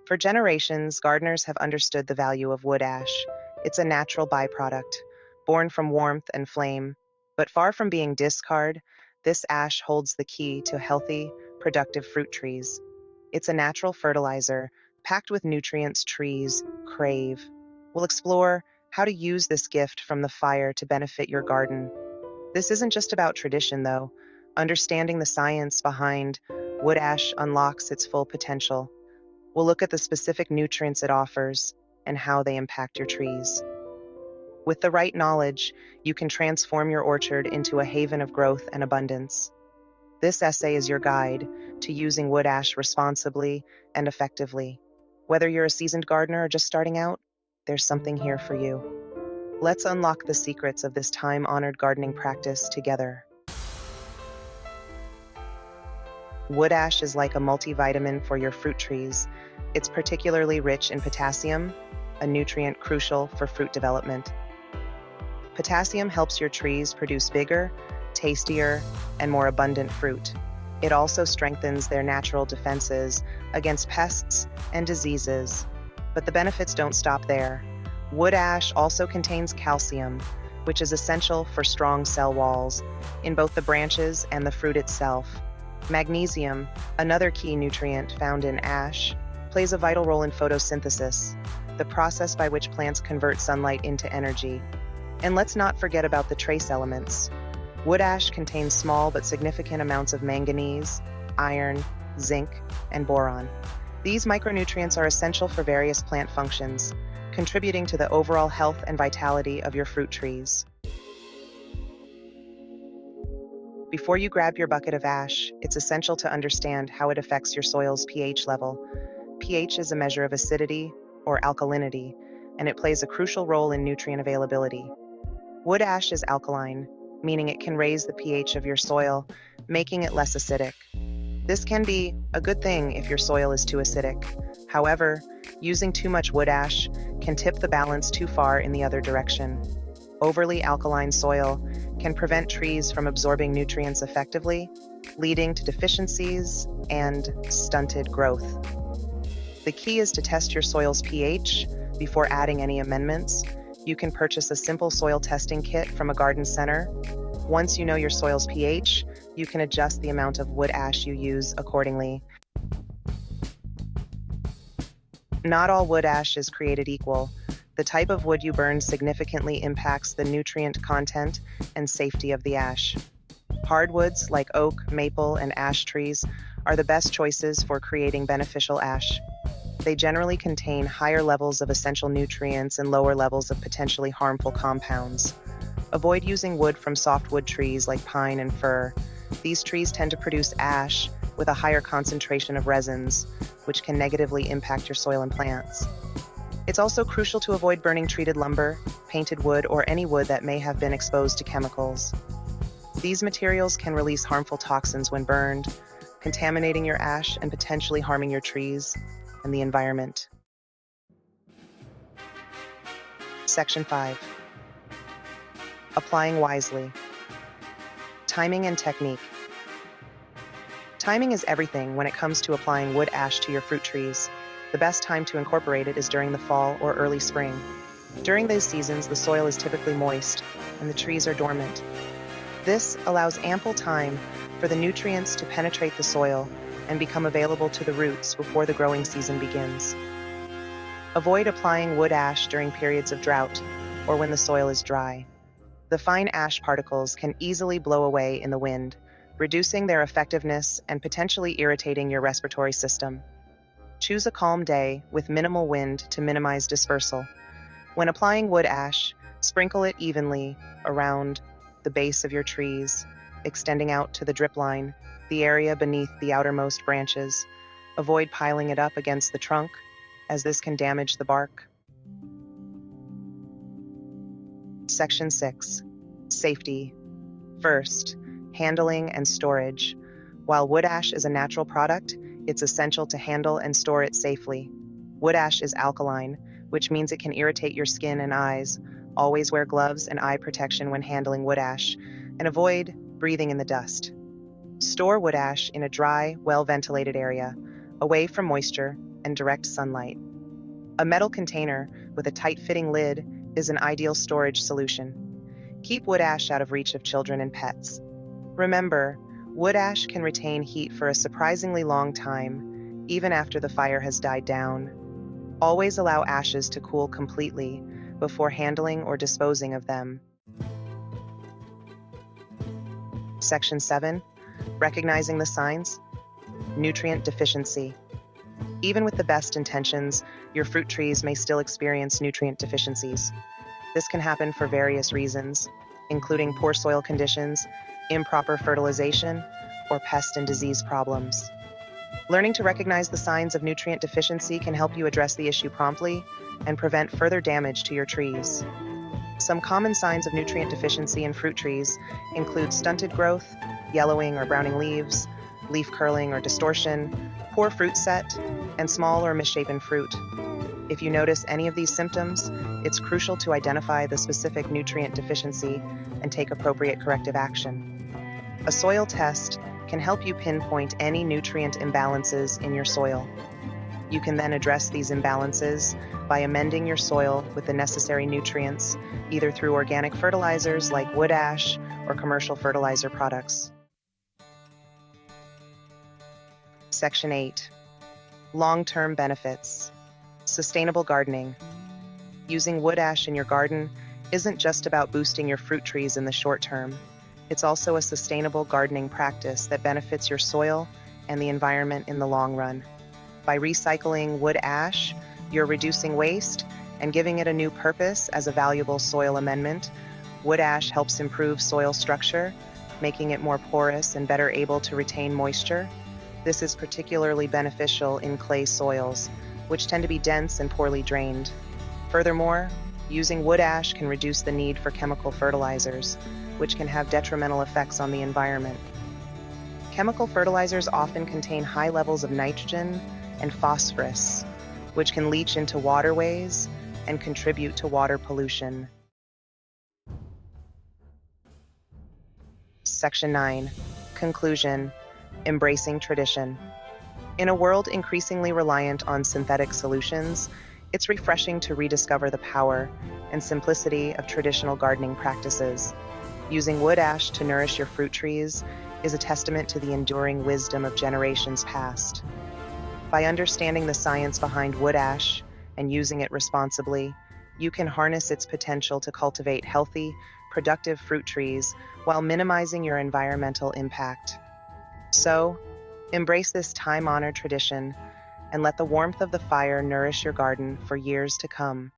For generations, gardeners have understood the value of wood ash. It's a natural byproduct, born from warmth and flame. But far from being discard, this ash holds the key to healthy, productive fruit trees. It's a natural fertilizer, packed with nutrients trees crave. We'll explore how to use this gift from the fire to benefit your garden. This isn't just about tradition, though. Understanding the science behind wood ash unlocks its full potential. We'll look at the specific nutrients it offers and how they impact your trees. With the right knowledge, you can transform your orchard into a haven of growth and abundance. This essay is your guide to using wood ash responsibly and effectively. Whether you're a seasoned gardener or just starting out, there's something here for you. Let's unlock the secrets of this time-honored gardening practice together. Wood ash is like a multivitamin for your fruit trees. It's particularly rich in potassium, a nutrient crucial for fruit development. Potassium helps your trees produce bigger, tastier, and more abundant fruit. It also strengthens their natural defenses against pests and diseases. But the benefits don't stop there. Wood ash also contains calcium, which is essential for strong cell walls in both the branches and the fruit itself. Magnesium, another key nutrient found in ash, plays a vital role in photosynthesis, the process by which plants convert sunlight into energy. And let's not forget about the trace elements. Wood ash contains small but significant amounts of manganese, iron, zinc, and boron. These micronutrients are essential for various plant functions, contributing to the overall health and vitality of your fruit trees. Before you grab your bucket of ash, it's essential to understand how it affects your soil's pH level. pH is a measure of acidity or alkalinity, and it plays a crucial role in nutrient availability. Wood ash is alkaline, meaning it can raise the pH of your soil, making it less acidic. This can be a good thing if your soil is too acidic. However, using too much wood ash can tip the balance too far in the other direction. Overly alkaline soil can prevent trees from absorbing nutrients effectively, leading to deficiencies and stunted growth. The key is to test your soil's pH before adding any amendments. You can purchase a simple soil testing kit from a garden center. Once you know your soil's pH, you can adjust the amount of wood ash you use accordingly. Not all wood ash is created equal. The type of wood you burn significantly impacts the nutrient content and safety of the ash. Hardwoods like oak, maple, and ash trees are the best choices for creating beneficial ash. They generally contain higher levels of essential nutrients and lower levels of potentially harmful compounds. Avoid using wood from softwood trees like pine and fir. These trees tend to produce ash with a higher concentration of resins, which can negatively impact your soil and plants. It's also crucial to avoid burning treated lumber, painted wood, or any wood that may have been exposed to chemicals. These materials can release harmful toxins when burned, contaminating your ash and potentially harming your trees and the environment. Section 5. Applying wisely. Timing and technique. Timing is everything when it comes to applying wood ash to your fruit trees. The best time to incorporate it is during the fall or early spring. During those seasons, the soil is typically moist and the trees are dormant. This allows ample time for the nutrients to penetrate the soil and become available to the roots before the growing season begins. Avoid applying wood ash during periods of drought or when the soil is dry. The fine ash particles can easily blow away in the wind, reducing their effectiveness and potentially irritating your respiratory system. Choose a calm day with minimal wind to minimize dispersal. When applying wood ash, sprinkle it evenly around the base of your trees, extending out to the drip line, the area beneath the outermost branches. Avoid piling it up against the trunk, as this can damage the bark. Section 6. Safety. First, handling and storage. While wood ash is a natural product, it's essential to handle and store it safely. Wood ash is alkaline, which means it can irritate your skin and eyes. Always wear gloves and eye protection when handling wood ash, and avoid breathing in the dust. Store wood ash in a dry, well-ventilated area, away from moisture, and direct sunlight. A metal container with a tight-fitting lid is an ideal storage solution. Keep wood ash out of reach of children and pets. Remember, wood ash can retain heat for a surprisingly long time, even after the fire has died down. Always allow ashes to cool completely before handling or disposing of them. Section 7. Recognizing the signs. Nutrient deficiency. Even with the best intentions, your fruit trees may still experience nutrient deficiencies. This can happen for various reasons, including poor soil conditions, improper fertilization, or pest and disease problems. Learning to recognize the signs of nutrient deficiency can help you address the issue promptly and prevent further damage to your trees. Some common signs of nutrient deficiency in fruit trees include stunted growth, yellowing or browning leaves, leaf curling or distortion, poor fruit set, and small or misshapen fruit. If you notice any of these symptoms, it's crucial to identify the specific nutrient deficiency and take appropriate corrective action. A soil test can help you pinpoint any nutrient imbalances in your soil. You can then address these imbalances by amending your soil with the necessary nutrients, either through organic fertilizers like wood ash or commercial fertilizer products. Section 8. Long-term benefits. Sustainable gardening. Using wood ash in your garden isn't just about boosting your fruit trees in the short term. It's also a sustainable gardening practice that benefits your soil and the environment in the long run. By recycling wood ash, you're reducing waste and giving it a new purpose as a valuable soil amendment. Wood ash helps improve soil structure, making it more porous and better able to retain moisture. This is particularly beneficial in clay soils, which tend to be dense and poorly drained. Furthermore, using wood ash can reduce the need for chemical fertilizers, which can have detrimental effects on the environment. Chemical fertilizers often contain high levels of nitrogen and phosphorus, which can leach into waterways and contribute to water pollution. Section 9. Conclusion. Embracing tradition. In a world increasingly reliant on synthetic solutions, it's refreshing to rediscover the power and simplicity of traditional gardening practices. Using wood ash to nourish your fruit trees is a testament to the enduring wisdom of generations past. By understanding the science behind wood ash and using it responsibly, you can harness its potential to cultivate healthy, productive fruit trees while minimizing your environmental impact. So, embrace this time-honored tradition and let the warmth of the fire nourish your garden for years to come.